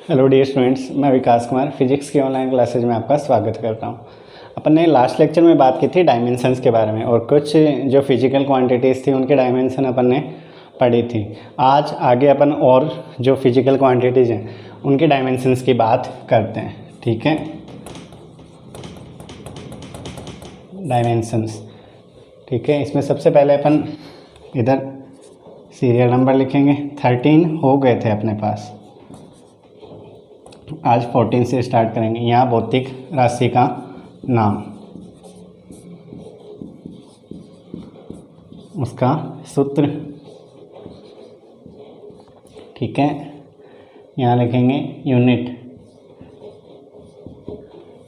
Hello dear students, मैं विकास Kumar physics की online classes में आपका स्वागत करता हूं। अपन ने लास्ट लेक्चर में बात की थी डायमेंशंस के बारे में और कुछ जो फिजिकल क्वांटिटीज़ थी उनके डायमेंशन अपन ने पढ़ी थी। आज आगे अपन और जो फिजिकल क्वांटिटीज़ हैं उनके डायमेंशंस की बात करते हैं। ठीक है, डायमेंशंस। ठीक है, इसमें सबसे पहले अपन इधर सीरियल नंबर लिखेंगे। 13 हो गए थे अपने पास, आज 14 से स्टार्ट करेंगे। यहाँ भौतिक राशि का नाम, उसका सूत्र। ठीक है, यहाँ लिखेंगे यूनिट।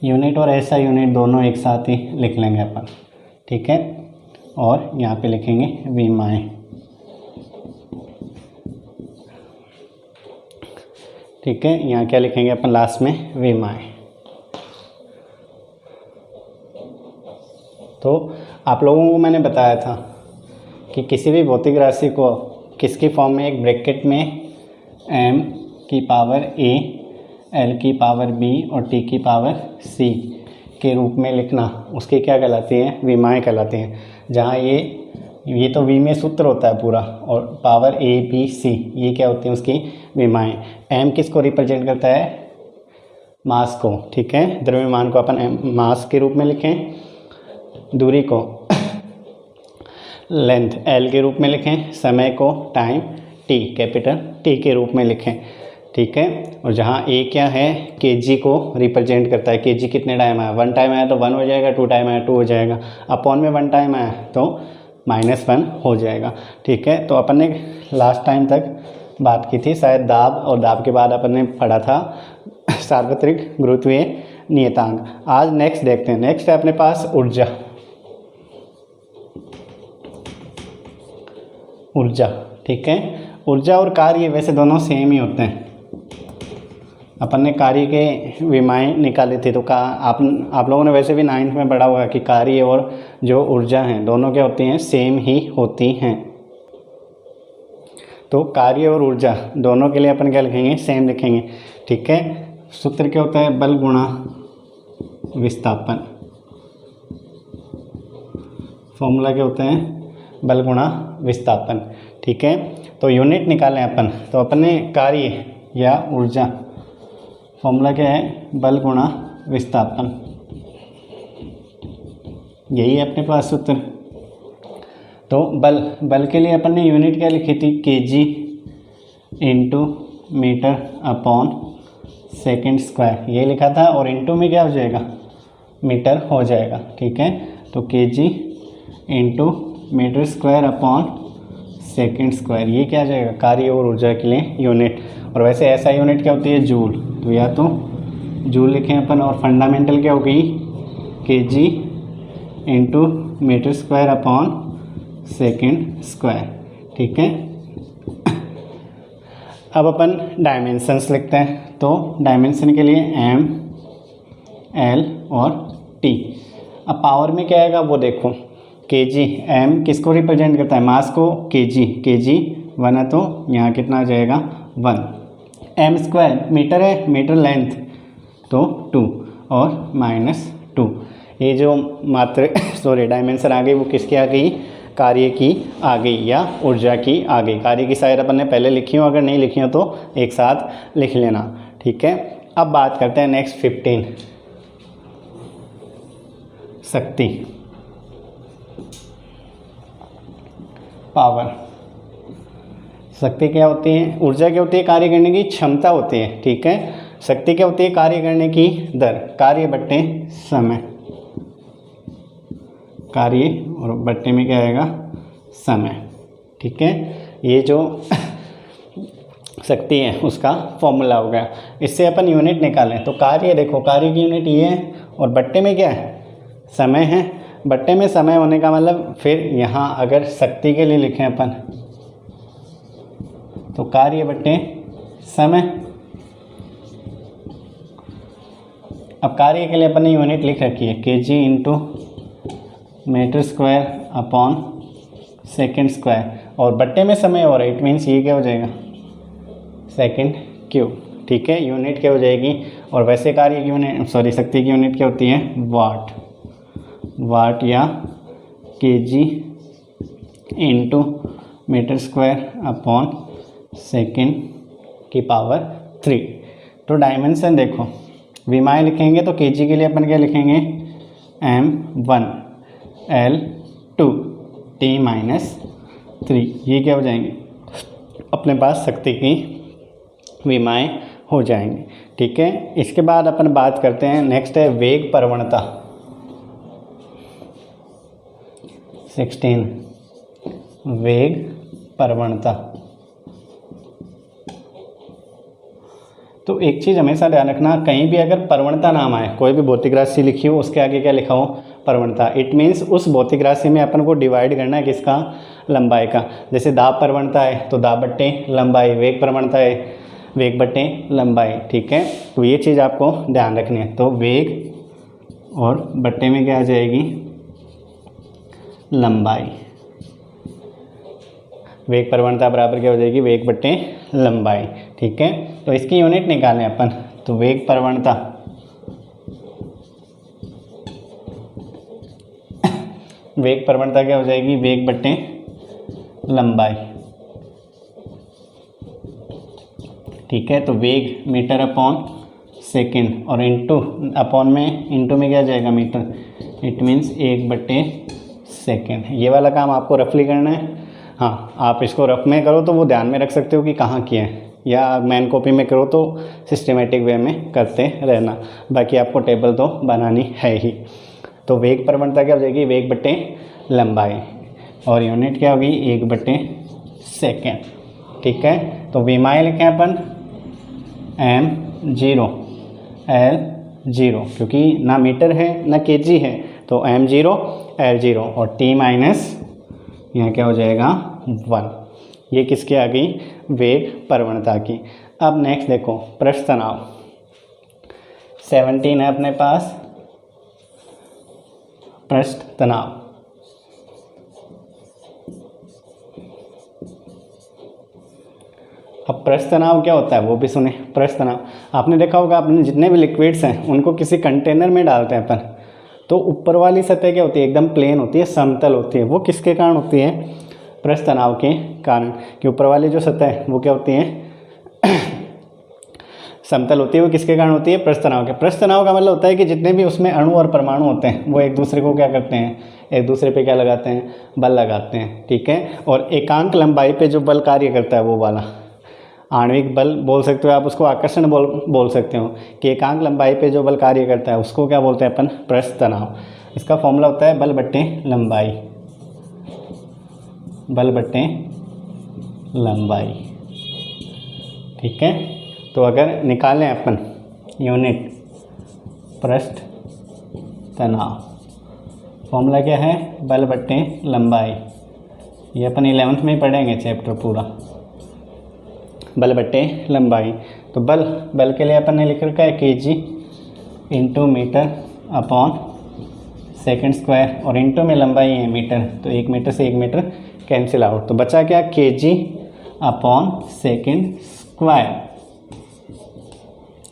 यूनिट और ऐसा यूनिट दोनों एक साथ ही लिख लेंगे अपन। ठीक है, और यहाँ पे लिखेंगे विमाएं। ठीक है, यहाँ क्या लिखेंगे अपन लास्ट में, विमाएं। तो आप लोगों को मैंने बताया था कि किसी भी भौतिक राशि को किसकी फॉर्म में, एक ब्रैकेट में m की पावर a, l की पावर b और t की पावर c के रूप में लिखना, उसकी क्या कहलाती है, विमाएं कहलाती हैं। जहाँ ये तो v में सूत्र होता है पूरा, और पावर a b c ये क्या होती है, उसकी विमाएं। m किसको रिप्रेजेंट करता है, मास को। ठीक है, द्रव्यमान को अपन मास के रूप में लिखें, दूरी को लेंथ l के रूप में लिखें, समय को टाइम t, कैपिटल T के रूप में लिखें। ठीक है, और जहाँ a क्या है, kg को रिप्रेजेंट करता है। kg कितने टाइम आया, 1 टाइम आया तो 1 हो जाएगा, 2 टाइम आया 2 हो जाएगा, अपॉन में 1 टाइम आया तो -1 हो जाएगा। ठीक है, तो अपन ने लास्ट टाइम तक बात की थी शायद दाब, और दाब के बाद अपन ने पढ़ा था सार्वत्रिक गुरुत्वीय नियतांक। आज नेक्स्ट देखते हैं। नेक्स्ट है अपने पास ऊर्जा। ऊर्जा, ठीक है, ऊर्जा और कार्य वैसे दोनों सेम ही होते हैं। अपन ने कार्य के विमाएं निकाली थी, तो आप लोगों ने वैसे भी 9th में पढ़ा होगा कि कार्य और जो ऊर्जा हैं दोनों क्या होती हैं, सेम ही होती हैं। तो कार्य और ऊर्जा दोनों के लिए अपन क्या लिखेंगे, सेम लिखेंगे। ठीक है, सूत्र क्या होता है, बल गुणा विस्थापन। फॉर्मूला क्या होता है, बल गुणा विस्थापन। ठीक है, तो यूनिट निकालें अपन, तो अपन ने कार्य या ऊर्जा, फॉर्मूला क्या है, बल गुणा विस्थापन, यही है अपने पास सूत्र। तो बल के लिए अपन ने यूनिट क्या लिखी थी, kg into metre upon second square, ये लिखा था, और इंटू में क्या हो जाएगा, मीटर हो जाएगा। ठीक है, तो kg into metre square upon second square, ये क्या आ जाएगा, कार्य और ऊर्जा के लिए यूनिट। और वैसे ऐसा यूनिट क्या होती है, जूल, तो या तो जूल लिखें अपन, और फंडामेंटल क्या हो गई, kg into metre square upon second square. ठीक है, अब अपन डायमेंशंस लिखते हैं। तो डायमेंशन के लिए m, l और t। अब पावर में क्या आएगा वो देखो, kg, m किसको रिप्रेजेंट करता है, मास को, kg 1 है तो यहाँ कितना आ जाएगा 1। m स्क्वायर मीटर है, मीटर लेंथ तो 2 और -2। ये जो मात्रा डायमेंशन आ गई वो किसकी आ गई, कार्य की आ गई या ऊर्जा की आ गई। कार्य की शायद अपन ने पहले लिखी हो, अगर नहीं लिखी हो तो एक साथ लिख लेना। ठीक है, अब बात करते हैं नेक्स्ट 15, शक्ति, पावर। शक्ति क्या होती है, ऊर्जा क्या होती है, कार्य करने की क्षमता होती है। ठीक है, शक्ति क्या होती है, कार्य करने की दर, कार्य बट्टे समय, कार्य और बट्टे में क्या आएगा, समय। ठीक है, ये जो शक्ति है उसका फॉर्मूला हो गया। इससे अपन यूनिट निकालें तो कार्य, देखो कार्य की यूनिट ये है, और बट्टे में क्या है, समय है। बट्टे में समय होने का मतलब, फिर यहाँ अगर शक्ति के लिए लिखें अपन तो कार्य बट्टे समय। अब कार्य के लिए अपन ने यूनिट लिख रखी है, kg into metre square upon second square, और बट्टे में समय हो रहा है, इट मीन्स ये क्या हो जाएगा, सेकेंड क्यूब। ठीक है, यूनिट क्या हो जाएगी। और वैसे कार्य की यूनिट, सॉरी शक्ति की यूनिट क्या होती है, वाट, वाट या kg into metre square upon second की पावर 3। तो डायमेंशन देखो, विमाएँ लिखेंगे तो केजी के लिए अपन क्या लिखेंगे, m1 L2 T-3, ये क्या हो जाएंगे, अपने पास शक्ति की विमाएँ हो जाएंगे। ठीक है, इसके बाद अपन बात करते हैं, नेक्स्ट है वेग प्रवणता 16, वेग प्रवणता। तो एक चीज़ हमेशा ध्यान रखना, कहीं भी अगर प्रवणता नाम आए, कोई भी भौतिक राशि लिखी हो उसके आगे क्या लिखा हो, प्रवणता, इट मीन्स उस भौतिक राशि में अपन को डिवाइड करना है किसका, लंबाई का। जैसे दाब प्रवणता है तो दाब बट्टे लंबाई, वेग प्रवणता है वेग बट्टे लंबाई। ठीक है, तो ये चीज़ आपको ध्यान रखनी है। तो वेग और बट्टे में क्या आ जाएगी, लंबाई, वेग प्रवणता बराबर क्या हो जाएगी, वेग बट्टे लंबाई। ठीक है, तो इसकी यूनिट निकालें अपन, तो वेग प्रवणता वेग प्रवणता क्या हो जाएगी, वेग बट्टे लंबाई। ठीक है, तो वेग मीटर अपॉन सेकेंड और इंटू अपॉन में, इंटू में क्या जाएगा, मीटर, इट मीन्स 1/सेकेंड। ये वाला काम आपको रफली करना है। हाँ, आप इसको रफ में करो तो वो ध्यान में रख सकते हो कि कहाँ किए हैं, या मैन कॉपी में करो तो सिस्टमेटिक वे में करते रहना, बाकी आपको टेबल तो बनानी है ही। तो वेग प्रवणता क्या हो जाएगी, वेग बट्टे लंबाई, और यूनिट क्या होगी, 1/सेकेंड। ठीक है, तो विमाएँ लिखें अपन m0 L0, क्योंकि ना मीटर है ना केजी है, तो m0 L0 और T माइनस यहाँ क्या हो जाएगा 1। ये किसकी आ गई, वेग प्रवणता की। अब नेक्स्ट देखो पृष्ठ तनाव 17 है अपने पास, पृष्ठ तनाव। अब पृष्ठ तनाव क्या होता है वो भी सुने। पृष्ठ तनाव आपने देखा होगा, अपने जितने भी लिक्विड्स हैं उनको किसी कंटेनर में डालते हैं अपन, तो ऊपर वाली सतह क्या होती है, एकदम प्लेन होती है, समतल होती है। वो किसके कारण होती है, पृष्ठ तनाव के कारण। कि ऊपर वाली जो सतह है वो क्या होती है समतल होती है। वो किसके कारण होती है, पृष्ठ तनाव के। पृष्ठ तनाव का मतलब होता है कि जितने भी उसमें अणु और परमाणु होते हैं वो एक दूसरे को क्या करते हैं, एक दूसरे पे क्या लगाते हैं, बल लगाते हैं। ठीक है, और एकांक लंबाई पे जो बल कार्य करता है वो वाला आणविक बल बोल सकते हो आप, उसको आकर्षण बल बोल सकते हो, कि एकांक लंबाई पे जो बल कार्य करता है उसको क्या बोलते हैं अपन, पृष्ठ तनाव। इसका फॉर्मूला होता है बल बट्टे लंबाई, बल बट्टे लंबाई। ठीक है, तो अगर निकालें अपन यूनिट पृष्ठ तनाव, फॉर्मूला क्या है, बल बट्टे लंबाई। ये अपन 11th में ही पढ़ेंगे चैप्टर पूरा, बल बट्टे लंबाई। तो बल के लिए अपन ने लिख रखा है kg into metre upon second square, और इंटू में लंबाई है मीटर, तो 1 मीटर से 1 मीटर कैंसिल आउट, तो बचा क्या, केजी अपॉन सेकंड स्क्वायर।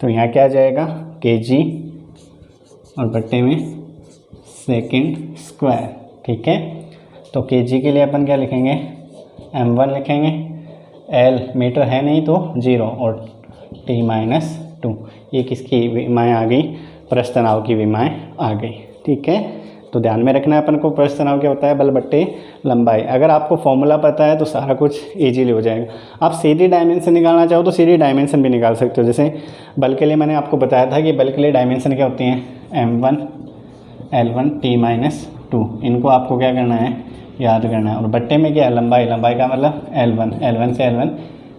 तो यहाँ क्या आ जाएगा, केजी और बट्टे में सेकंड स्क्वायर। ठीक है, तो केजी के लिए अपन क्या लिखेंगे, m1 लिखेंगे, L मीटर है नहीं तो 0 और T-2। ये किसकी विमाएँ आ गई, पृष्ठ तनाव की विमाएँ आ गई। ठीक है, तो ध्यान में रखना है अपन को, पृष्ठ तनाव क्या होता है, बल बट्टे लंबाई। अगर आपको फॉर्मूला पता है तो सारा कुछ इजीली हो जाएगा। आप सीधी डायमेंशन निकालना चाहो तो सीधी डायमेंशन भी निकाल सकते हो। जैसे बल के लिए मैंने आपको बताया था कि बल के लिए डायमेंशन क्या होती हैं, m1 L1 T-2। इनको आपको क्या करना है, याद करना है। और बट्टे में क्या है, लंबाई, लंबाई का मतलब L1 से L1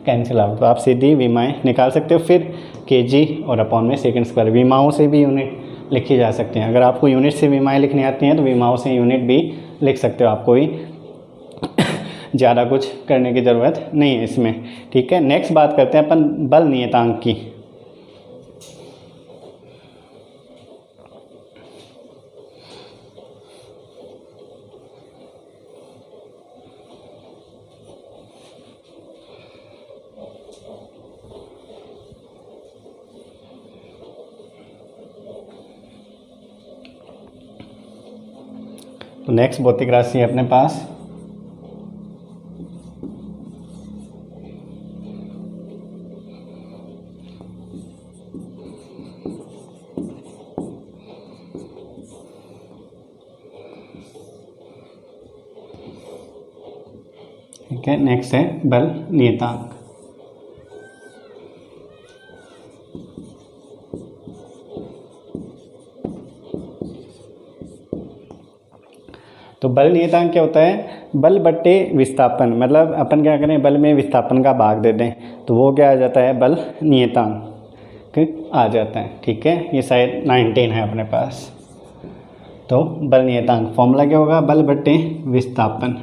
कैंसिल आउट, तो आप सीधी विमाएँ निकाल सकते हो। फिर केजी और अपॉन में सेकंड स्क्वायर, विमाओं से भी यूनिट लिखी जा सकती हैं। अगर आपको यूनिट से विमाएँ लिखनी आती हैं तो विमाओं से यूनिट भी लिख सकते हो, आपको भी ज़्यादा कुछ करने की ज़रूरत नहीं है इसमें। ठीक है, नेक्स्ट बात करते हैं अपन बल नियतांक की। नेक्स्ट भौतिक राशि है अपने पास ठीक है। नेक्स्ट है बल नियतांक। तो बल नियतांक क्या होता है? बल बट्टे विस्थापन, मतलब अपन क्या करें, बल में विस्थापन का भाग दे दें तो वो क्या आ जाता है, बल नियतांक आ जाता है। ठीक है, ये शायद 19 है अपने पास। तो बल नियतांक फॉर्मूला क्या होगा, बल बट्टे विस्थापन,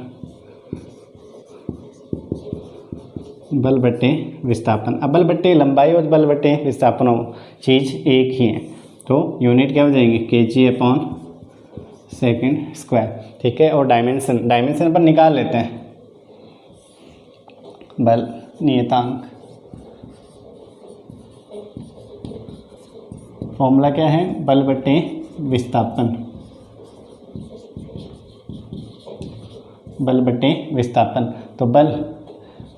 बल बट्टे विस्थापन। अब बल बट्टे लंबाई और बल बट्टे विस्थापन चीज़ एक ही है, तो यूनिट क्या हो जाएंगे, kg/सेकेंड स्क्वायर। ठीक है, और डायमेंशन पर निकाल लेते हैं। बल नियतांक फॉर्मूला क्या है, बल बट्टे विस्थापन, बल बट्टे विस्थापन। तो बल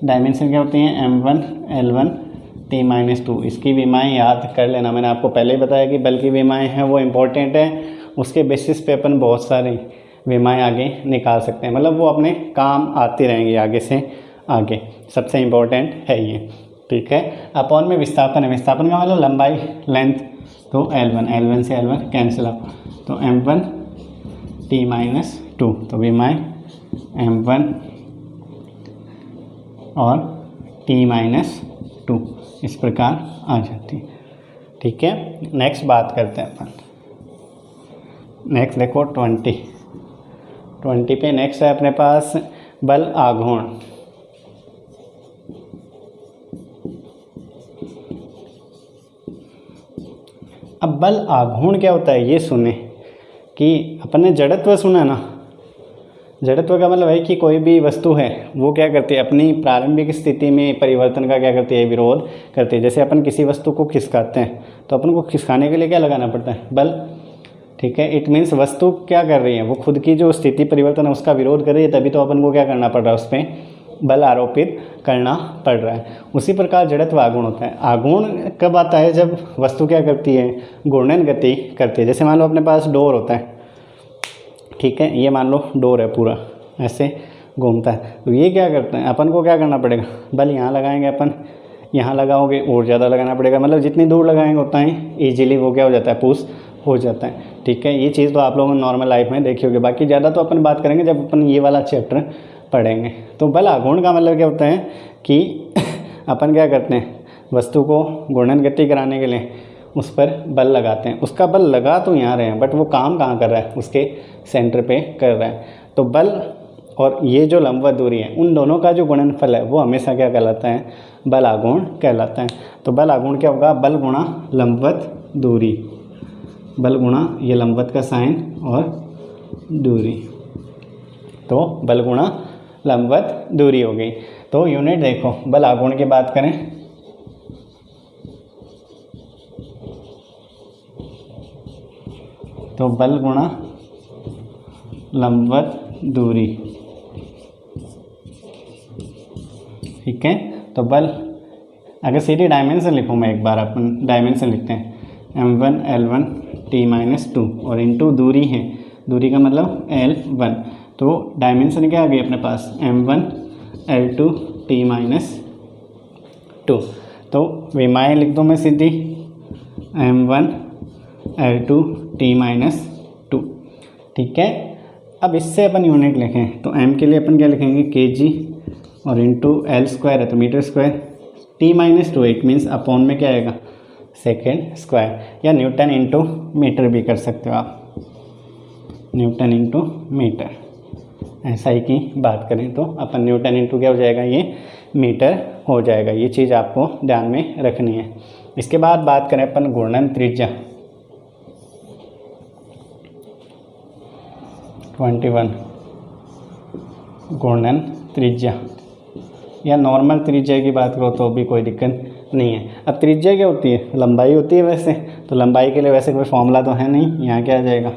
डायमेंशन क्या होती हैं, m1 l1 t-2। इसकी विमाएँ याद कर लेना, मैंने आपको पहले ही बताया कि बल की विमाएँ हैं वो इम्पोर्टेंट है, उसके बेसिस पे अपन बहुत सारी विमाएँ आगे निकाल सकते हैं, मतलब वो अपने काम आती रहेंगी आगे से आगे, सबसे इम्पोर्टेंट है ये। ठीक है, अपॉन में विस्थापन है, विस्थापन का मतलब लंबाई, लेंथ, तो L1 से L1 कैंसिल आउट, तो m1 t-2, तो विमाएँ m1 और t-2 इस प्रकार आ जाती। ठीक है, नेक्स्ट बात करते हैं अपन। नेक्स्ट देखो 20 पे नेक्स्ट है अपने पास बल आघूर्ण। अब बल आघूर्ण क्या होता है ये सुने, कि अपन ने जड़त्व सुना ना, जड़त्व का मतलब है कि कोई भी वस्तु है वो क्या करती है, अपनी प्रारंभिक स्थिति में परिवर्तन का क्या करती है, विरोध करती है। जैसे अपन किसी वस्तु को खिसकाते हैं तो अपन को खिसकाने के लिए क्या लगाना पड़ता है, बल। ठीक है, इट मीन्स वस्तु क्या कर रही है, वो खुद की जो स्थिति परिवर्तन है उसका विरोध कर रही है, तभी तो अपन को क्या करना पड़ रहा है, उस पर बल आरोपित करना पड़ रहा है। उसी प्रकार जड़त्व आघूर्ण होता है। आघूर्ण कब आता है, जब वस्तु क्या करती है, घूर्णन गति करती है। जैसे मान लो अपने पास डोर होता है, ठीक है, ये मान लो डोर है, पूरा ऐसे घूमता है, तो ये क्या करते हैं, अपन को क्या करना पड़ेगा, बल यहाँ लगाएंगे अपन, यहाँ लगाओगे और ज़्यादा लगाना पड़ेगा, मतलब जितनी दूर लगाएंगे उतना ही ईजिली वो क्या हो जाता है, पुश हो जाता है। ठीक है, ये चीज़ तो आप लोगों ने नॉर्मल लाइफ में देखी होगी, बाकी ज़्यादा तो अपन बात करेंगे जब अपन ये वाला चैप्टर पढ़ेंगे। तो बल आघूर्ण का मतलब क्या होता है कि अपन क्या करते हैं, वस्तु को घूर्णन गति कराने के लिए उस पर बल लगाते हैं। उसका बल लगा तो यहाँ रहे हैं, बट वो काम कहाँ कर रहा है, उसके सेंटर पे कर रहा है। तो बल और ये जो लंबवत दूरी है, उन दोनों का जो गुणनफल है वो हमेशा क्या कहलाता है, बल आघूर्ण कहलाता है। तो बल आघूर्ण क्या होगा, बल गुणा लंबवत दूरी, बल गुणा ये लंबवत का साइन और दूरी, तो बल गुणा लंबवत दूरी हो गई। तो यूनिट देखो, बल आघूर्ण की बात करें तो बल गुणा लंबवत दूरी। ठीक है, तो बल अगर सीधी डायमेंशन लिखूँ मैं, एक बार अपन डायमेंशन लिखते हैं, m1 l1 t-2 और इनटू दूरी है, दूरी का मतलब l1, तो डायमेंशन क्या आ गई अपने पास, m1 l2 t-2। तो विमाएँ लिख दूँ मैं सीधी, m1 l2 t-2। ठीक है, अब इससे अपन यूनिट लिखें तो m के लिए अपन क्या लिखेंगे, kg, और इंटू l² है तो metre square, t-2 it means upon में क्या आएगा, सेकेंड स्क्वायर, या न्यूटन इंटू मीटर भी कर सकते हो आप, न्यूटन इंटू मीटर। ऐसा ही की बात करें तो अपन न्यूटन इंटू क्या हो जाएगा, ये मीटर हो जाएगा। ये चीज़ आपको ध्यान में रखनी है। इसके बाद बात करें अपन घूर्णन त्रिज्या, 21 घूर्णन त्रिज्या या नॉर्मल त्रिज्या की बात करो तो भी कोई दिक्कत नहीं है। अब त्रिज्या क्या होती है, लंबाई होती है वैसे, तो लंबाई के लिए वैसे कोई फॉर्मूला तो है नहीं, यहाँ क्या आ जाएगा,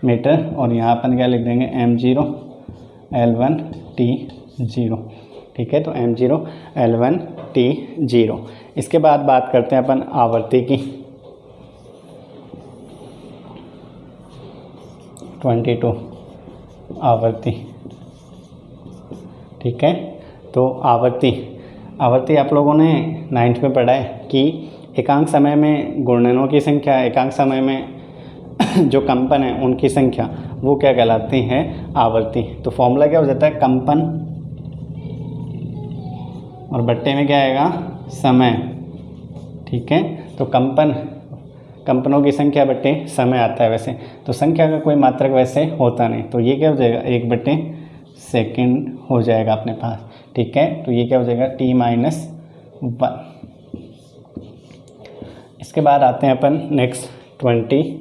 मीटर, और यहाँ अपन क्या लिख देंगे m0 L1 T0। ठीक है, तो m0 L1 T0। इसके बाद बात करते हैं अपन आवर्ती की, 22 आवर्ती। ठीक है, तो आवर्ती आप लोगों ने 9th में पढ़ा है कि एकांक समय में घूर्णनों की संख्या, एकांक समय में जो कंपन है उनकी संख्या, वो क्या कहलाती है, आवर्ती। तो फॉर्मूला क्या हो जाता है, कंपन और बट्टे में क्या आएगा, समय। ठीक है, तो कंपनों की संख्या बट्टे समय आता है वैसे, तो संख्या का कोई मात्रक वैसे होता नहीं, तो ये क्या हो जाएगा 1/सेकंड हो जाएगा अपने पास। ठीक है, तो ये क्या हो जाएगा T-1। इसके बाद आते हैं अपन नेक्स्ट 23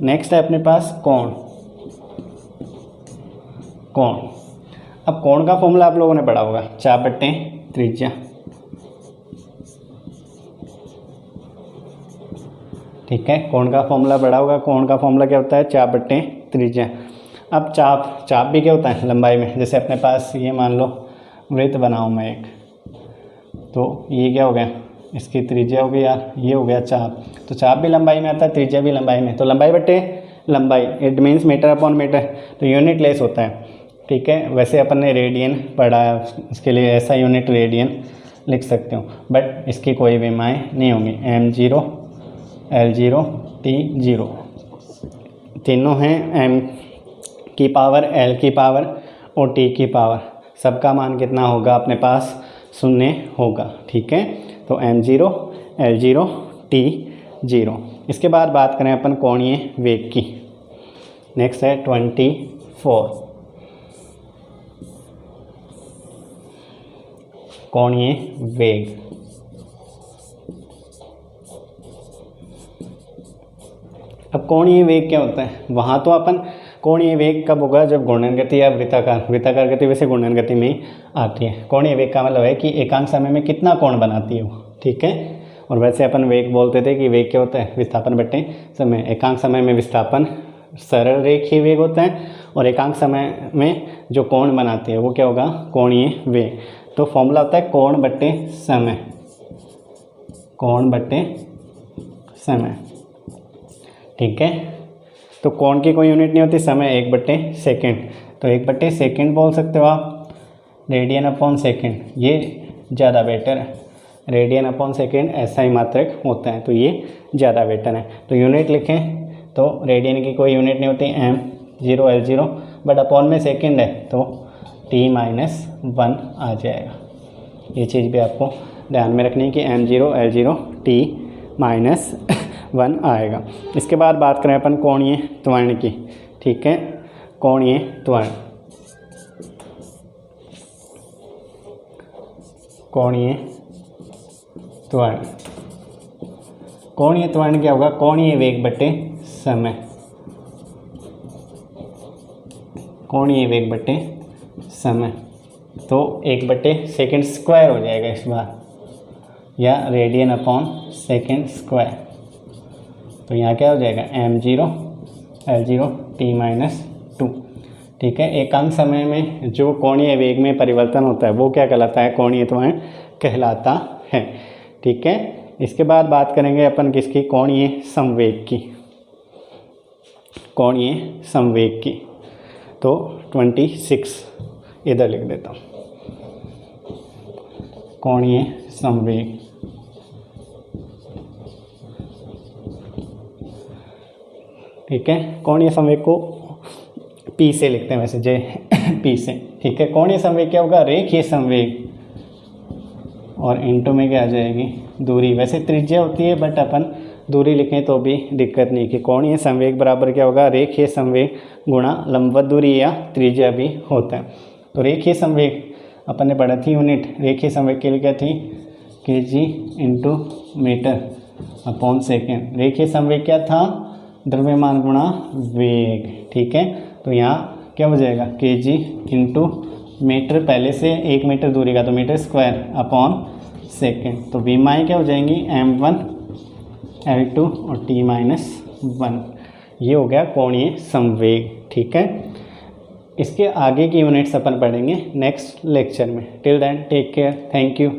नेक्स्ट है अपने पास कोण। अब कोण का फॉर्मूला आप लोगों ने पढ़ा होगा, चाप बट्टे त्रिज्या। ठीक है, कोण का फॉर्मूला पढ़ा होगा, कोण का फॉर्मूला क्या होता है, चाप बट्टे त्रिज्या। अब चाप भी क्या होता है लंबाई में, जैसे अपने पास ये मान लो वृत्त बनाऊँ मैं एक, तो ये क्या हो गया, इसकी त्रिज्या हो गई यार, ये हो गया चाप। तो चाप भी लंबाई में आता है, त्रिज्या भी लंबाई में, तो लंबाई बट्टे लंबाई, it means metre upon metre, तो यूनिट लेस होता है। ठीक है, वैसे अपन ने रेडियन पढ़ा है, इसके लिए ऐसा यूनिट रेडियन लिख सकते हो, बट इसकी कोई विमाएँ नहीं होंगी। m0 L0 T0 तीनों हैं m की पावर, l की पावर और t की पावर, सबका मान कितना होगा अपने पास, 0 होगा। ठीक है, तो m0 L0 T0। इसके बाद बात करें अपन कोणीय वेग की, नेक्स्ट है 24 कोणीय वेग। अब कोणीय वेग क्या होता है, वहाँ तो अपन कोणीय वेग कब होगा, जब घूर्णन गति या वृत्ताकार गति वैसे घूर्णन गति में ही आती है। कोणीय वेग का मतलब है कि एकांक समय में कितना कोण बनाती है वो। ठीक है, और वैसे अपन वेग बोलते थे कि वेग क्या होता है, विस्थापन बट्टे समय। एकांक समय में विस्थापन सरल रेखीय वेग होता है, और एकांक समय में जो कोण बनाती है वो क्या होगा, कोणीय वेग। तो फॉर्मूला होता है कोण बट्टे समय, कोण बट्टे समय। ठीक है, तो कोण की कोई यूनिट नहीं होती, समय 1/सेकंड, तो 1/सेकंड बोल सकते हो आप, रेडियन अपॉन सेकंड, ये ज़्यादा बेटर है। रेडियन अपॉन सेकंड ऐसा ही मात्रक होता है, तो ये ज़्यादा बेटर है। तो यूनिट लिखें तो रेडियन की कोई यूनिट नहीं होती, m0 L0, बट अपॉन में सेकंड है तो T-1 आ जाएगा। ये चीज़ भी आपको ध्यान में रखनी है कि m0 L0 T-1 आएगा। इसके बाद बात करें अपन कोणीय त्वरण की। ठीक है, कोणीय त्वरण, कोणीय त्वरण, कोणीय त्वरण क्या होगा, कोणीय वेग बट्टे समय, कोणीय वेग बट्टे समय। तो 1/सेकंड स्क्वायर हो जाएगा इस बार, या रेडियन अपॉन सेकंड स्क्वायर। तो यहाँ क्या हो जाएगा m0 L0 T-2। ठीक है, एकांक समय में जो कोणीय वेग में परिवर्तन होता है वो क्या कहलाता है, कोणीय त्वरण कहलाता है। ठीक है, इसके बाद बात करेंगे अपन किसकी, कोणीय संवेग की, कोणीय संवेग की। तो 26 इधर लिख देता हूँ, कोणीय संवेग। ठीक है, कोणीय संवेग को P से लिखते हैं वैसे, P से। ठीक है, कोणीय संवेग क्या होगा, रेखीय संवेग, और इनटू में क्या आ जाएगी, दूरी। वैसे त्रिज्या होती है बट अपन दूरी लिखें तो भी दिक्कत नहीं, कि कोणीय संवेग बराबर क्या होगा, रेखीय संवेग गुणा लंबवत दूरी या त्रिज्या भी होता है। तो रेखीय संवेग अपन ने पढ़ा थी यूनिट, रेखीय संवेग के लिए क्या थी, kg/मीटर/सेकेंड। रेखीय संवेग क्या था, द्रव्यमान गुणा वेग। ठीक है, तो यहाँ क्या हो जाएगा, kg × मीटर, पहले से 1 मीटर दूरी का तो मीटर स्क्वायर अपॉन सेकेंड। तो v माई क्या हो जाएंगी m1 l2 और t-1। ये हो गया कोणीय संवेग। ठीक है, इसके आगे की यूनिट्स अपन पढ़ेंगे नेक्स्ट लेक्चर में। Till then take care, thank you.